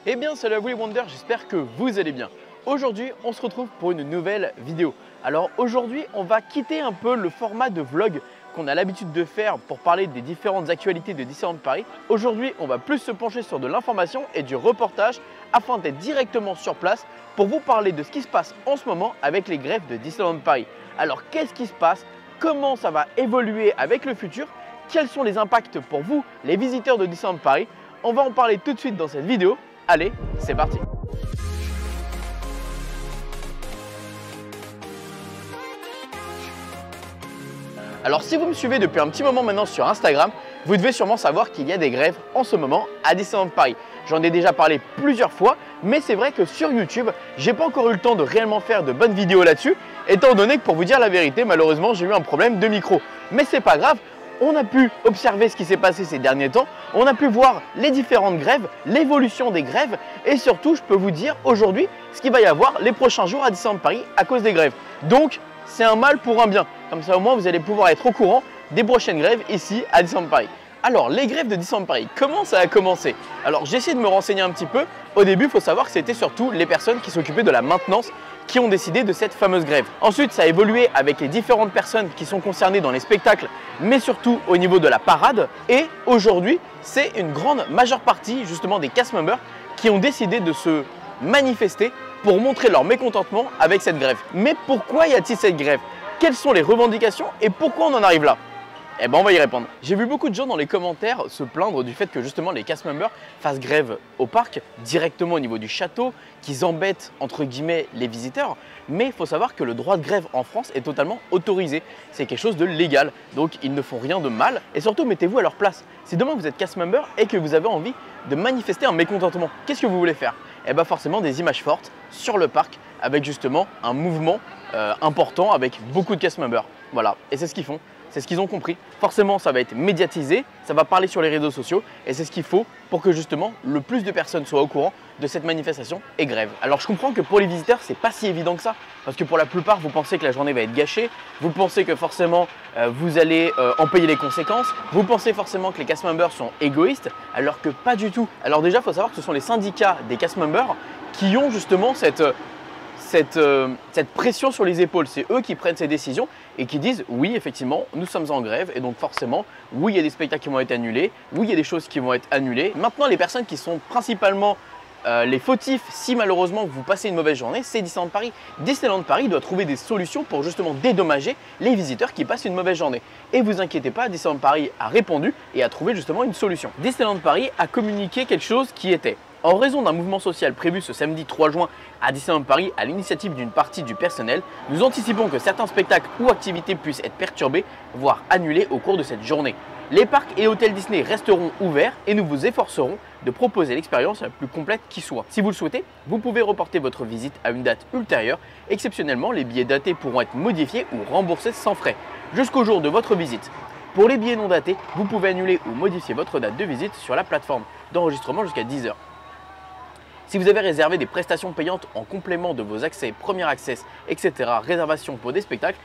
Eh bien salut à vous les Wonders, j'espère que vous allez bien. Aujourd'hui on se retrouve pour une nouvelle vidéo. Alors aujourd'hui on va quitter un peu le format de vlog qu'on a l'habitude de faire pour parler des différentes actualités de Disneyland Paris. Aujourd'hui on va plus se pencher sur de l'information et du reportage afin d'être directement sur place pour vous parler de ce qui se passe en ce moment avec les grèves de Disneyland Paris. Alors qu'est-ce qui se passe? Comment ça va évoluer avec le futur? Quels sont les impacts pour vous, les visiteurs de Disneyland Paris? On va en parler tout de suite dans cette vidéo. Allez, c'est parti! Alors si vous me suivez depuis un petit moment maintenant sur Instagram, vous devez sûrement savoir qu'il y a des grèves en ce moment à Disneyland Paris. J'en ai déjà parlé plusieurs fois, mais c'est vrai que sur YouTube, j'ai pas encore eu le temps de réellement faire de bonnes vidéos là-dessus, étant donné que pour vous dire la vérité, malheureusement j'ai eu un problème de micro. Mais c'est pas grave. On a pu observer ce qui s'est passé ces derniers temps, on a pu voir les différentes grèves, l'évolution des grèves et surtout, je peux vous dire aujourd'hui ce qu'il va y avoir les prochains jours à Disneyland Paris à cause des grèves. Donc, c'est un mal pour un bien. Comme ça, au moins, vous allez pouvoir être au courant des prochaines grèves ici à Disneyland Paris. Alors, les grèves de Disneyland Paris, comment ça a commencé? Alors, j'ai essayé de me renseigner un petit peu. Au début, il faut savoir que c'était surtout les personnes qui s'occupaient de la maintenance qui ont décidé de cette fameuse grève. Ensuite, ça a évolué avec les différentes personnes qui sont concernées dans les spectacles, mais surtout au niveau de la parade. Et aujourd'hui, c'est une grande majeure partie justement des cast members qui ont décidé de se manifester pour montrer leur mécontentement avec cette grève. Mais pourquoi y a-t-il cette grève? Quelles sont les revendications et pourquoi on en arrive là? Eh ben on va y répondre. J'ai vu beaucoup de gens dans les commentaires se plaindre du fait que justement les cast members fassent grève au parc, directement au niveau du château, qu'ils embêtent entre guillemets les visiteurs. Mais il faut savoir que le droit de grève en France est totalement autorisé. C'est quelque chose de légal, donc ils ne font rien de mal. Et surtout, mettez-vous à leur place. Si demain vous êtes cast member et que vous avez envie de manifester un mécontentement, qu'est-ce que vous voulez faire? Eh bien forcément des images fortes sur le parc avec justement un mouvement important avec beaucoup de cast members. Voilà, et c'est ce qu'ils font. C'est ce qu'ils ont compris. Forcément, ça va être médiatisé, ça va parler sur les réseaux sociaux et c'est ce qu'il faut pour que justement le plus de personnes soient au courant de cette manifestation et grève. Alors je comprends que pour les visiteurs, c'est pas si évident que ça parce que pour la plupart, vous pensez que la journée va être gâchée, vous pensez que forcément vous allez en payer les conséquences, vous pensez forcément que les cast members sont égoïstes alors que pas du tout. Alors déjà, il faut savoir que ce sont les syndicats des cast members qui ont justement cette pression sur les épaules. C'est eux qui prennent ces décisions et qui disent oui, effectivement, nous sommes en grève et donc forcément, oui, il y a des spectacles qui vont être annulés, oui, il y a des choses qui vont être annulées. Maintenant, les personnes qui sont principalement les fautifs, si malheureusement vous passez une mauvaise journée, c'est Disneyland Paris. Disneyland Paris doit trouver des solutions pour justement dédommager les visiteurs qui passent une mauvaise journée. Et vous inquiétez pas, Disneyland Paris a répondu et a trouvé justement une solution. Disneyland Paris a communiqué quelque chose qui était: en raison d'un mouvement social prévu ce samedi 3 juin à Disneyland Paris à l'initiative d'une partie du personnel, nous anticipons que certains spectacles ou activités puissent être perturbés, voire annulés au cours de cette journée. Les parcs et hôtels Disney resteront ouverts et nous vous efforcerons de proposer l'expérience la plus complète qui soit. Si vous le souhaitez, vous pouvez reporter votre visite à une date ultérieure. Exceptionnellement, les billets datés pourront être modifiés ou remboursés sans frais jusqu'au jour de votre visite. Pour les billets non datés, vous pouvez annuler ou modifier votre date de visite sur la plateforme d'enregistrement jusqu'à 10 h. Si vous avez réservé des prestations payantes en complément de vos accès, premier access, etc., réservation pour des spectacles,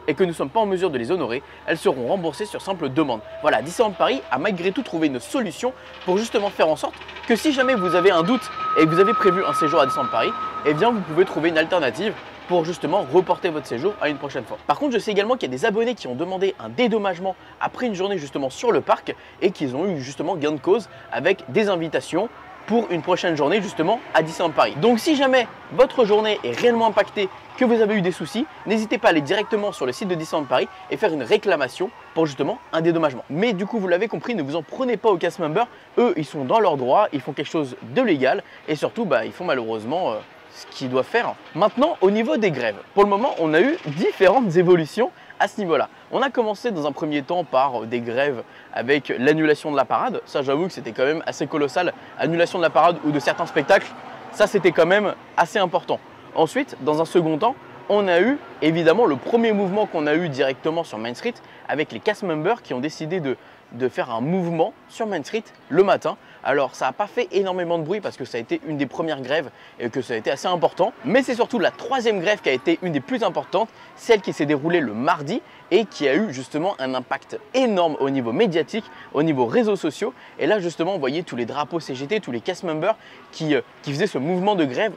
et que nous ne sommes pas en mesure de les honorer, elles seront remboursées sur simple demande. Voilà, Disneyland Paris a malgré tout trouvé une solution pour justement faire en sorte que si jamais vous avez un doute et que vous avez prévu un séjour à Disneyland Paris, eh bien vous pouvez trouver une alternative pour justement reporter votre séjour à une prochaine fois. Par contre, je sais également qu'il y a des abonnés qui ont demandé un dédommagement après une journée justement sur le parc et qu'ils ont eu justement gain de cause avec des invitations pour une prochaine journée justement à Disneyland Paris. Donc si jamais votre journée est réellement impactée, que vous avez eu des soucis, n'hésitez pas à aller directement sur le site de Disneyland Paris et faire une réclamation pour justement un dédommagement. Mais du coup, vous l'avez compris, ne vous en prenez pas aux cast members. Eux, ils sont dans leurs droits, ils font quelque chose de légal et surtout, ils font malheureusement ce qu'ils doivent faire. Maintenant, au niveau des grèves, pour le moment, on a eu différentes évolutions à ce niveau-là. On a commencé dans un premier temps par des grèves avec l'annulation de la parade. Ça, j'avoue que c'était quand même assez colossal. Annulation de la parade ou de certains spectacles, ça c'était quand même assez important. Ensuite, dans un second temps, on a eu évidemment le premier mouvement qu'on a eu directement sur Main Street avec les cast members qui ont décidé de faire un mouvement sur Main Street le matin Alors ça n'a pas fait énormément de bruit parce que ça a été une des premières grèves et que ça a été assez important. Mais c'est surtout la troisième grève qui a été une des plus importantes, celle qui s'est déroulée le mardi et qui a eu justement un impact énorme au niveau médiatique, au niveau réseaux sociaux. Et là justement, vous voyez tous les drapeaux CGT, tous les cast members qui faisaient ce mouvement de grève.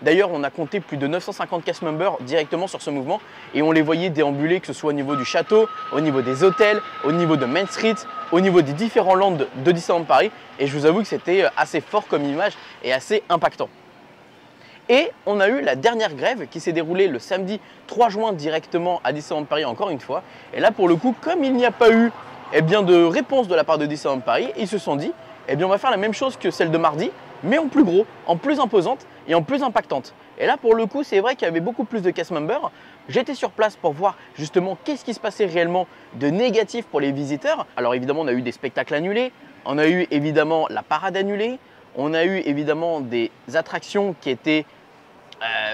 D'ailleurs, on a compté plus de 950 cast members directement sur ce mouvement et on les voyait déambuler, que ce soit au niveau du château, au niveau des hôtels, au niveau de Main Street, au niveau des différents lands de Disneyland Paris. Et je vous avoue que c'était assez fort comme image et assez impactant. Et on a eu la dernière grève qui s'est déroulée le samedi 3 juin directement à Disneyland Paris encore une fois. Et là pour le coup, comme il n'y a pas eu de réponse de la part de Disneyland Paris, ils se sont dit on va faire la même chose que celle de mardi, mais en plus gros, en plus imposante et en plus impactante. Et là pour le coup, c'est vrai qu'il y avait beaucoup plus de cast members. J'étais sur place pour voir justement qu'est-ce qui se passait réellement de négatif pour les visiteurs. Alors évidemment, on a eu des spectacles annulés, on a eu évidemment la parade annulée, on a eu évidemment des attractions qui étaient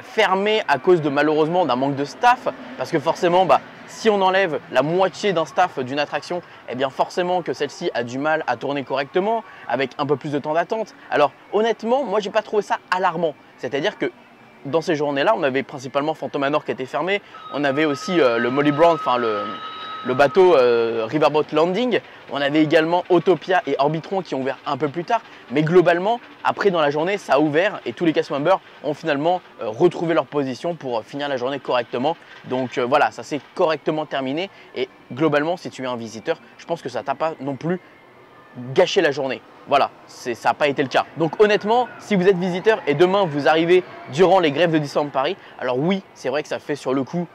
fermées à cause de malheureusement d'un manque de staff, parce que forcément, si on enlève la moitié d'un staff d'une attraction, bien forcément que celle-ci a du mal à tourner correctement, avec un peu plus de temps d'attente. Alors honnêtement, moi j'ai pas trouvé ça alarmant. C'est-à-dire que dans ces journées-là, on avait principalement Phantom Manor qui était fermé, on avait aussi le Molly Brown, enfin le bateau Riverboat Landing, on avait également Autopia et Orbitron qui ont ouvert un peu plus tard, mais globalement, après dans la journée, ça a ouvert et tous les cast members ont finalement retrouvé leur position pour finir la journée correctement. Donc voilà, ça s'est correctement terminé et globalement, si tu es un visiteur, je pense que ça t'a pas non plus gâché la journée. Voilà, ça n'a pas été le cas. Donc honnêtement, si vous êtes visiteur et demain vous arrivez durant les grèves de Disneyland Paris, alors oui, c'est vrai que ça fait sur le coup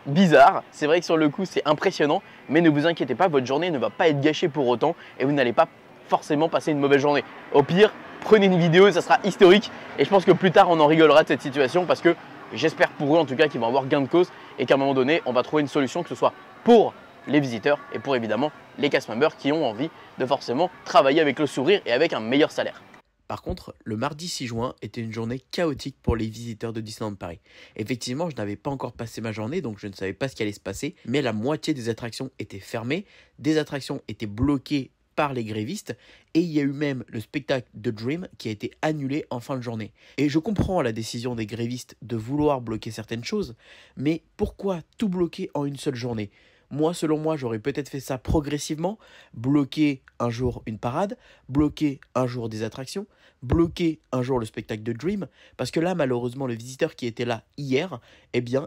bizarre, c'est vrai que sur le coup c'est impressionnant, mais ne vous inquiétez pas, votre journée ne va pas être gâchée pour autant et vous n'allez pas forcément passer une mauvaise journée. Au pire, prenez une vidéo, ça sera historique et je pense que plus tard on en rigolera de cette situation parce que j'espère pour eux en tout cas qu'ils vont avoir gain de cause et qu'à un moment donné on va trouver une solution, que ce soit pour les visiteurs et pour évidemment les cast members qui ont envie de forcément travailler avec le sourire et avec un meilleur salaire. Par contre, le mardi 6 juin était une journée chaotique pour les visiteurs de Disneyland Paris. Effectivement, je n'avais pas encore passé ma journée, donc je ne savais pas ce qui allait se passer, mais la moitié des attractions étaient fermées, des attractions étaient bloquées par les grévistes, et il y a eu même le spectacle de Dream qui a été annulé en fin de journée. Et je comprends la décision des grévistes de vouloir bloquer certaines choses, mais pourquoi tout bloquer en une seule journée ? Moi, selon moi, j'aurais peut-être fait ça progressivement, bloquer un jour une parade, bloquer un jour des attractions, bloquer un jour le spectacle de Dream, parce que là, malheureusement, le visiteur qui était là hier,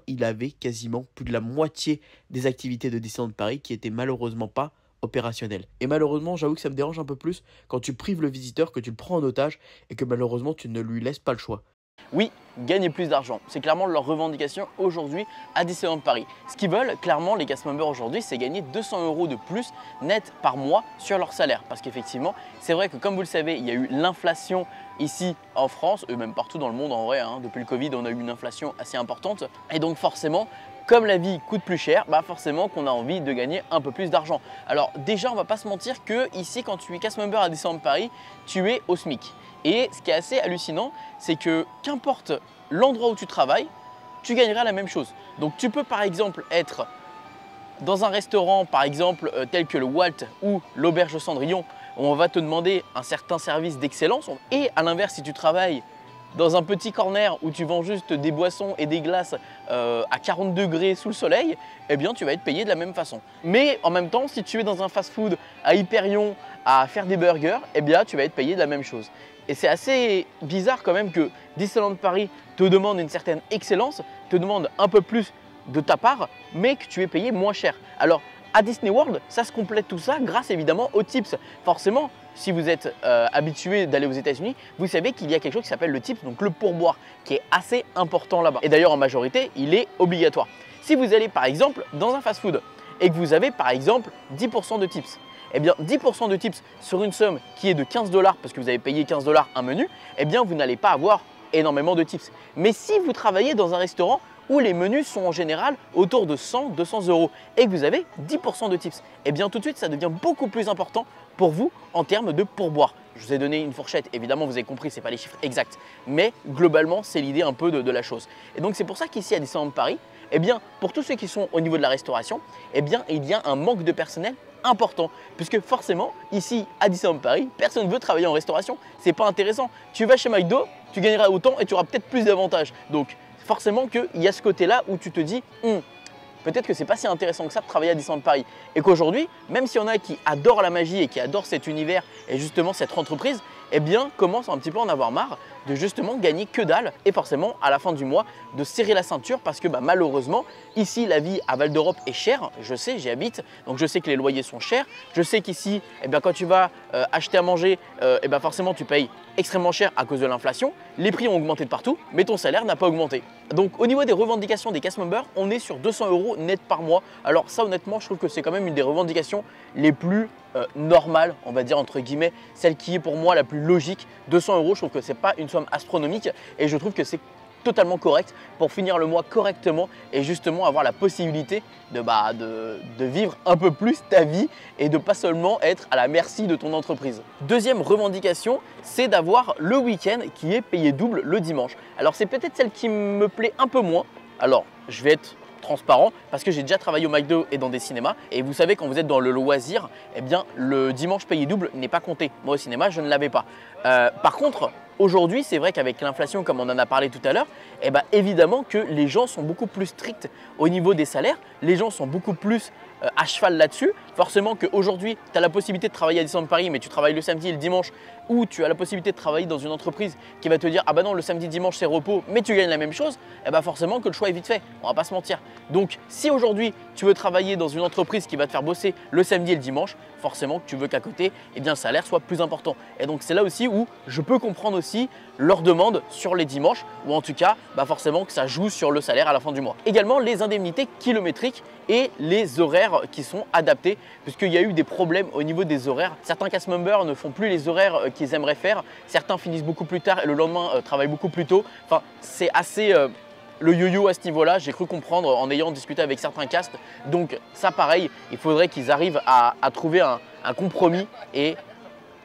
il avait quasiment plus de la moitié des activités de Disneyland Paris qui étaient malheureusement pas opérationnelles. Et malheureusement, j'avoue que ça me dérange un peu plus quand tu prives le visiteur, que tu le prends en otage et que malheureusement, tu ne lui laisses pas le choix. Oui, gagner plus d'argent, c'est clairement leur revendication aujourd'hui à Disneyland Paris. Ce qu'ils veulent, clairement, les cast members aujourd'hui, c'est gagner 200 € de plus net par mois sur leur salaire. Parce qu'effectivement, c'est vrai que comme vous le savez, il y a eu l'inflation ici en France, et même partout dans le monde en vrai, depuis le Covid, on a eu une inflation assez importante. Et donc forcément, comme la vie coûte plus cher, forcément qu'on a envie de gagner un peu plus d'argent. Alors déjà, on va pas se mentir que ici, quand tu es cast member à Disneyland Paris, tu es au SMIC. Et ce qui est assez hallucinant, c'est que qu'importe l'endroit où tu travailles, tu gagneras la même chose. Donc tu peux par exemple être dans un restaurant, par exemple tel que le Walt ou l'Auberge Cendrillon, où on va te demander un certain service d'excellence. Et à l'inverse, si tu travailles dans un petit corner où tu vends juste des boissons et des glaces à 40 degrés sous le soleil, tu vas être payé de la même façon. Mais en même temps, si tu es dans un fast-food à Hyperion à faire des burgers, tu vas être payé de la même chose. Et c'est assez bizarre quand même que Disneyland Paris te demande une certaine excellence, te demande un peu plus de ta part, mais que tu es payé moins cher. Alors à Disney World, ça se complète tout ça grâce évidemment aux tips. Forcément, si vous êtes habitué d'aller aux États-Unis, vous savez qu'il y a quelque chose qui s'appelle le tips, donc le pourboire, qui est assez important là-bas. Et d'ailleurs en majorité, il est obligatoire. Si vous allez par exemple dans un fast-food et que vous avez par exemple 10% de tips, 10% de tips sur une somme qui est de 15 $, parce que vous avez payé 15 $ un menu, vous n'allez pas avoir énormément de tips. Mais si vous travaillez dans un restaurant où les menus sont en général autour de 100-200 € et que vous avez 10% de tips, tout de suite ça devient beaucoup plus important pour vous en termes de pourboire. Je vous ai donné une fourchette, évidemment vous avez compris, ce n'est pas les chiffres exacts, mais globalement c'est l'idée un peu de la chose. Et donc c'est pour ça qu'ici à Disneyland Paris, pour tous ceux qui sont au niveau de la restauration, il y a un manque de personnel important puisque forcément ici à Disneyland Paris, personne ne veut travailler en restauration. C'est pas intéressant. Tu vas chez McDo, tu gagneras autant et tu auras peut-être plus d'avantages. Donc forcément qu'il y a ce côté-là où tu te dis peut-être que c'est pas si intéressant que ça de travailler à Disneyland Paris. Et qu'aujourd'hui, même s'il y en a qui adorent la magie et qui adorent cet univers et justement cette entreprise, eh bien commencent un petit peu à en avoir marre de justement gagner que dalle et forcément à la fin du mois de serrer la ceinture parce que malheureusement ici la vie à Val d'Europe est chère, je sais, j'y habite, donc je sais que les loyers sont chers, je sais qu'ici quand tu vas acheter à manger, forcément tu payes extrêmement cher à cause de l'inflation, les prix ont augmenté de partout mais ton salaire n'a pas augmenté. Donc au niveau des revendications des cast members, on est sur 200 € net par mois. Alors ça honnêtement je trouve que c'est quand même une des revendications les plus normale, on va dire entre guillemets, celle qui est pour moi la plus logique. 200 €, je trouve que c'est pas une somme astronomique et je trouve que c'est totalement correct pour finir le mois correctement et justement avoir la possibilité de vivre un peu plus ta vie et de pas seulement être à la merci de ton entreprise. Deuxième revendication, c'est d'avoir le week-end qui est payé double le dimanche. Alors c'est peut-être celle qui me plaît un peu moins. Alors je vais être transparent parce que j'ai déjà travaillé au McDo et dans des cinémas et vous savez quand vous êtes dans le loisir, eh bien le dimanche payé double n'est pas compté. Moi au cinéma je ne l'avais pas. Par contre aujourd'hui c'est vrai qu'avec l'inflation comme on en a parlé tout à l'heure, évidemment que les gens sont beaucoup plus stricts au niveau des salaires, les gens sont beaucoup plus à cheval là-dessus. Forcément qu'aujourd'hui tu as la possibilité de travailler à Disneyland Paris mais tu travailles le samedi et le dimanche, ou tu as la possibilité de travailler dans une entreprise qui va te dire ah bah non le samedi dimanche c'est repos mais tu gagnes la même chose, forcément que le choix est vite fait, on va pas se mentir. Donc si aujourd'hui tu veux travailler dans une entreprise qui va te faire bosser le samedi et le dimanche, forcément que tu veux qu'à côté le salaire soit plus important. Et donc c'est là aussi où je peux comprendre aussi leur demande sur les dimanches, ou en tout cas forcément que ça joue sur le salaire à la fin du mois. Également les indemnités kilométriques et les horaires qui sont adaptés, puisqu'il y a eu des problèmes au niveau des horaires. Certains cast members ne font plus les horaires qu'ils aimeraient faire, certains finissent beaucoup plus tard et le lendemain travaillent beaucoup plus tôt. Enfin c'est assez le yo-yo à ce niveau-là, j'ai cru comprendre en ayant discuté avec certains casts. Donc ça pareil, il faudrait qu'ils arrivent à trouver un compromis et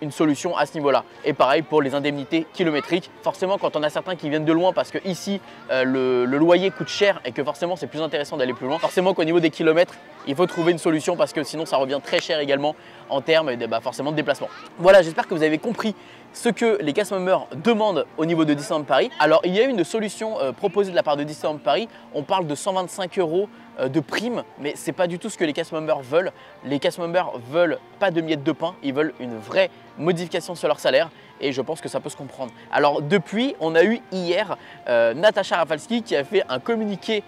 une solution à ce niveau-là. Et pareil pour les indemnités kilométriques. Forcément quand on a certains qui viennent de loin parce que ici le loyer coûte cher et que forcément c'est plus intéressant d'aller plus loin, forcément qu'au niveau des kilomètres il faut trouver une solution parce que sinon ça revient très cher également en termes forcément de déplacement. Voilà, j'espère que vous avez compris ce que les cast members demandent au niveau de Disneyland Paris. Alors il y a une solution proposée de la part de Disneyland Paris, on parle de 125 € de prime, mais c'est pas du tout ce que les cast members veulent. Les cast members veulent pas de miettes de pain, ils veulent une vraie modification sur leur salaire et je pense que ça peut se comprendre. Alors depuis, on a eu hier Natasha Rafalski qui a fait un communiqué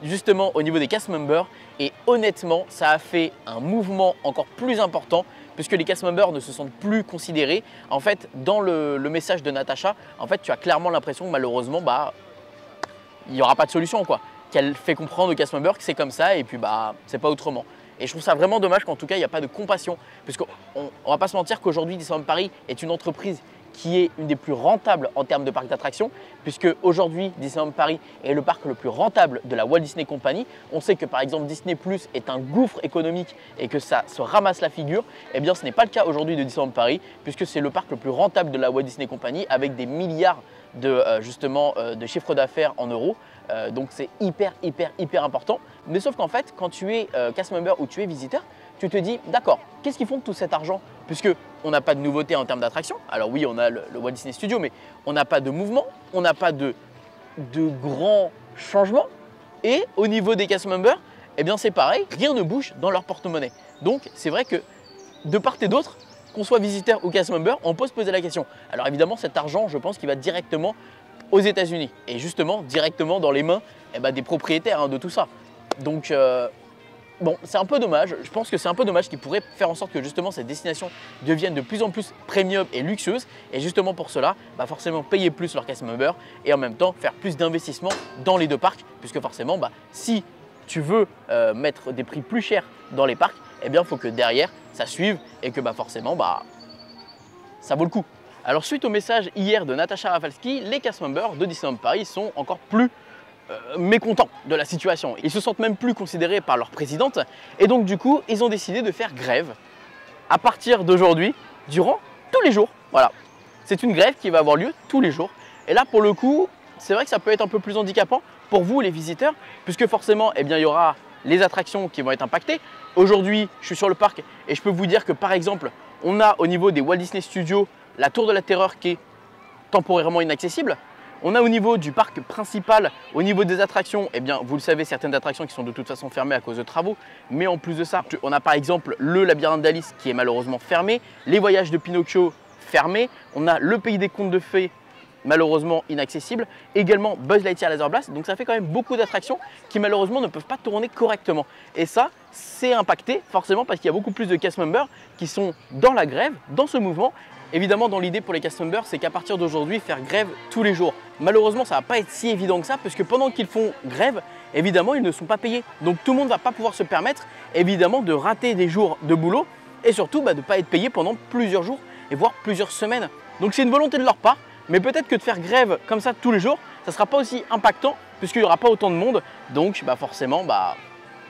justement au niveau des cast members et honnêtement ça a fait un mouvement encore plus important puisque les cast members ne se sentent plus considérés. En fait dans le message de Natasha, en fait tu as clairement l'impression que malheureusement il n'y aura pas de solution quoi. Qu'elle fait comprendre aux cast members que c'est comme ça et puis c'est pas autrement. Et je trouve ça vraiment dommage qu'en tout cas il n'y a pas de compassion puisqu'on ne va pas se mentir qu'aujourd'hui Disneyland Paris est une entreprise qui est une des plus rentables en termes de parc d'attractions, puisque aujourd'hui Disneyland Paris est le parc le plus rentable de la Walt Disney Company. On sait que par exemple Disney Plus est un gouffre économique et que ça se ramasse la figure. Eh bien ce n'est pas le cas aujourd'hui de Disneyland Paris, puisque c'est le parc le plus rentable de la Walt Disney Company avec des milliards de chiffre d'affaires en euros. Donc c'est hyper important. Mais sauf qu'en fait quand tu es cast member ou tu es visiteur, tu te dis d'accord, qu'est-ce qu'ils font de tout cet argent? Puisque on n'a pas de nouveauté en termes d'attraction. Alors oui, on a le Walt Disney Studio, mais on n'a pas de mouvement, on n'a pas de grands changements. Et au niveau des cast members, eh bien c'est pareil, rien ne bouge dans leur porte-monnaie. Donc c'est vrai que de part et d'autre, qu'on soit visiteur ou cast member, on peut se poser la question. Alors évidemment, cet argent, je pense qu'il va directement aux États-Unis et justement directement dans les mains des propriétaires de tout ça. Donc bon, c'est un peu dommage. Je pense que c'est un peu dommage qu'ils pourraient faire en sorte que justement cette destination devienne de plus en plus premium et luxueuse. Et justement pour cela, forcément payer plus leurs cast members et en même temps faire plus d'investissements dans les deux parcs. Puisque forcément, si tu veux mettre des prix plus chers dans les parcs, eh bien il faut que derrière ça suive et que forcément ça vaut le coup. Alors suite au message hier de Natasha Rafalski, les cast members de Disneyland Paris sont encore plus mécontents de la situation. Ils se sentent même plus considérés par leur présidente et donc du coup ils ont décidé de faire grève à partir d'aujourd'hui durant tous les jours. Voilà, c'est une grève qui va avoir lieu tous les jours et là pour le coup c'est vrai que ça peut être un peu plus handicapant pour vous les visiteurs puisque forcément il y aura les attractions qui vont être impactées. Aujourd'hui, je suis sur le parc et je peux vous dire que par exemple, on a au niveau des Walt Disney Studios la Tour de la Terreur qui est temporairement inaccessible. On a au niveau du parc principal, au niveau des attractions, eh bien vous le savez, certaines attractions qui sont de toute façon fermées à cause de travaux. Mais en plus de ça, on a par exemple le labyrinthe d'Alice qui est malheureusement fermé, les voyages de Pinocchio fermés, on a le pays des contes de fées malheureusement inaccessible, également Buzz Lightyear Laser Blast. Donc ça fait quand même beaucoup d'attractions qui malheureusement ne peuvent pas tourner correctement. Et ça, c'est impacté forcément parce qu'il y a beaucoup plus de cast members qui sont dans la grève, dans ce mouvement. Évidemment, dans l'idée pour les cast members, c'est qu'à partir d'aujourd'hui, faire grève tous les jours. Malheureusement, ça ne va pas être si évident que ça, parce que pendant qu'ils font grève, évidemment, ils ne sont pas payés. Donc tout le monde ne va pas pouvoir se permettre, évidemment, de rater des jours de boulot et surtout de ne pas être payé pendant plusieurs jours et voire plusieurs semaines. Donc c'est une volonté de leur part, mais peut-être que de faire grève comme ça tous les jours, ça ne sera pas aussi impactant, puisqu'il n'y aura pas autant de monde. Donc forcément,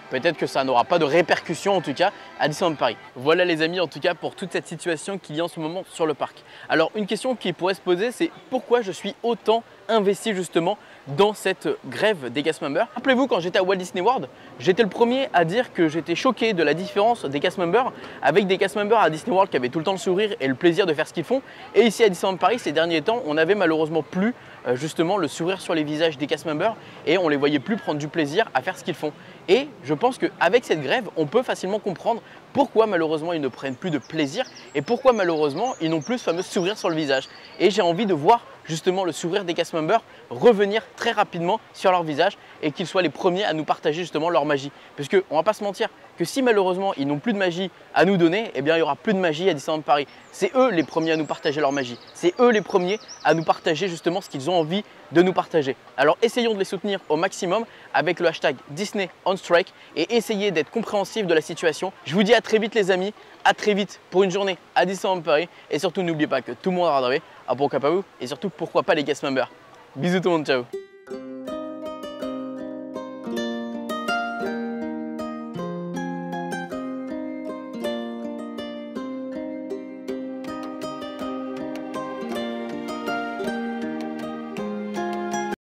peut-être que ça n'aura pas de répercussions en tout cas à Disneyland Paris. Voilà les amis en tout cas pour toute cette situation qu'il y a en ce moment sur le parc. Alors une question qui pourrait se poser, c'est pourquoi je suis autant investi justement dans cette grève des cast members. Rappelez-vous, quand j'étais à Walt Disney World, j'étais le premier à dire que j'étais choqué de la différence des cast members avec des cast members à Disney World qui avaient tout le temps le sourire et le plaisir de faire ce qu'ils font. Et ici à Disneyland Paris, ces derniers temps, on avait malheureusement plus justement le sourire sur les visages des cast members et on les voyait plus prendre du plaisir à faire ce qu'ils font. Et je pense qu'avec cette grève, on peut facilement comprendre pourquoi malheureusement ils ne prennent plus de plaisir et pourquoi malheureusement ils n'ont plus ce fameux sourire sur le visage. Et j'ai envie de voir justement le sourire des cast members revenir très rapidement sur leur visage et qu'ils soient les premiers à nous partager justement leur magie. Parce qu'on ne va pas se mentir que si malheureusement ils n'ont plus de magie à nous donner, eh bien il n'y aura plus de magie à Disneyland Paris. C'est eux les premiers à nous partager leur magie. C'est eux les premiers à nous partager justement ce qu'ils ont envie de nous partager. Alors essayons de les soutenir au maximum avec le hashtag Disney on Strike et essayez d'être compréhensifs de la situation. Je vous dis à très vite les amis, à très vite pour une journée à Disneyland Paris et surtout n'oubliez pas que tout le monde a rêvé, à pourquoi pas vous et surtout pourquoi pas les cast members. Bisous tout le monde, ciao.